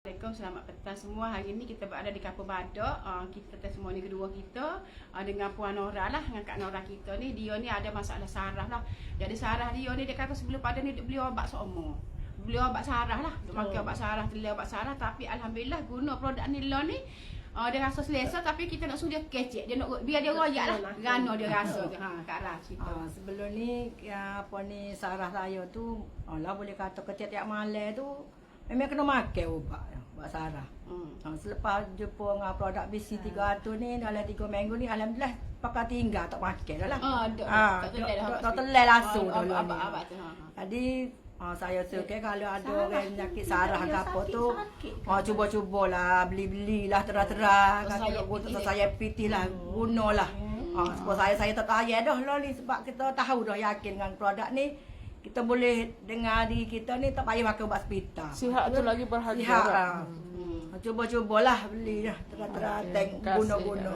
Assalamualaikum, selamat petang semua. Hari ni kita berada di Kampung Badak. Kita testimoni kedua kita dengan Puan Nora lah, dengan Kak Nora kita ni. Dia ni ada masalah saraf lah. Jadi saraf dia ni, dia kata sebelum pada ni dia beli obat seumur. Beli obat saraf lah, dia pakai obat saraf, beli obat saraf. Tapi Alhamdulillah guna produk ni lah ni, dia rasa selesa. Tapi kita nak suruh dia kecek, dia nak, biar dia royak lah, rana dia rasa. Kak Ra cerita. Sebelum ni apa ni saraf saya tu, lah boleh kata ketiap-tiap malam tu memang kena makan ubat saraf. Selepas jumpa dengan produk BC 300 ni dalam 3 minggu ni, alhamdulillah pakai tinggal tak makan dah lah. Tak telai langsung dulu ni. Jadi saya suka kalau ada orang penyakit saraf ke apa tu, cuba-cubalah beli-belilah terang-terang. Kata saya pitih lah, gunalah. Supaya saya tak tayar dah lah ni, sebab kita tahu dah yakin dengan produk ni. Kita boleh dengar diri kita ni tak payah makan ubat hospital. Sihat tu lagi berharga. Sihat. Cuba-cubalah beli dah terang-terang guna-guna.